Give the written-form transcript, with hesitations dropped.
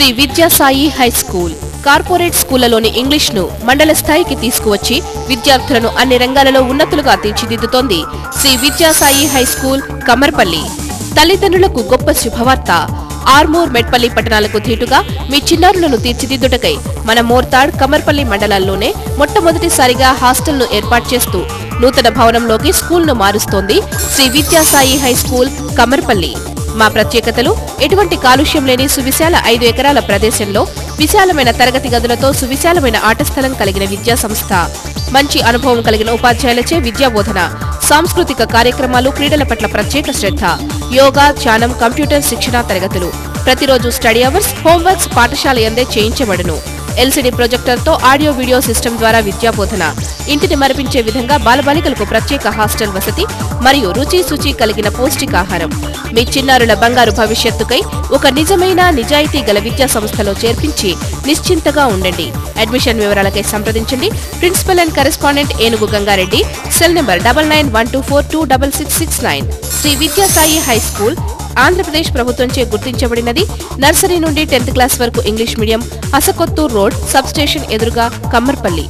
Shri విద్యాసాయి high school corporate స్కూళ్లలోని ఇంగ్లీష్ను మండల స్థాయికి తీసుకువచ్చి విద్యార్థులను అన్ని రంగాలలో ఉన్నతులుగా తీర్చిదిద్దుతోంది శ్రీ విద్యాసాయి హై స్కూల్ కమర్పల్లి. తల్లిదండ్రులకు గొప్ప శుభవార్త. ఆర్మూర్, మెట్పల్లి పట్టణాలకు ధీటుగా మీ చిన్నారులను తీర్చిదిద్దుటకై మన మోర్తాడ్, కమర్పల్లి మండలాల్లోనే మొట్టమొదటిసారిగా హాస్టల్ను ఏర్పాటు చేస్తూ నూతన భవనంలోకి స్కూల్ను మారుస్తోంది శ్రీ విద్యాసాయి హై స్కూల్ కమర్పల్లి. మా ప్రత్యేకతలు: ఎటువంటి కాలుష్యం లేని సువిశాల 5 ఎకరాల ప్రదేశంలో విశాలమైన తరగతి గదులతో సువిశాలమైన ఆట స్థలం కలిగిన విద్యా సంస్థ, మంచి అనుభవం కలిగిన ఉపాధ్యాయులచే విద్యా బోధన, సాంస్కృతిక కార్యక్రమాలు, క్రీడల పట్ల ప్రత్యేక శ్రద్ధ, యోగా, ధ్యానం, కంప్యూటర్ శిక్షణ తరగతులు, ప్రతిరోజు స్టడీ అవర్స్, హోంవర్క్స్ పాఠశాల యందే చేయించబడును. ఎల్సీడీ ప్రొజెక్టర్తో ఆడియో వీడియో సిస్టమ్ ద్వారా విద్యా బోధన, ఇంటిని మరిపించే విధంగా బాలబాలికలకు ప్రత్యేక హాస్టల్ వసతి మరియు రుచి శుచి కలిగిన పౌష్టికాహారం. మీ చిన్నారుల బంగారు భవిష్యత్తుకై ఒక నిజమైన నిజాయితీ గల విద్యా సంస్థలో చేర్పించి నిశ్చింతగా ఉండండి. అడ్మిషన్ వివరాలకై సంప్రదించండి. ప్రిన్సిపల్ అండ్ కరెస్పాండెంట్ ఏనుగు Gangareddy. Cell number 9912426669. Shri విద్యాసాయి high school Andhra Pradesh ప్రభుత్వంచే గుర్తించబడినది. Nursery నుండి 10th క్లాస్ వరకు English medium. అసకొత్తూర్ road, sub station ఎదురుగా, కమ్మర్పల్లి.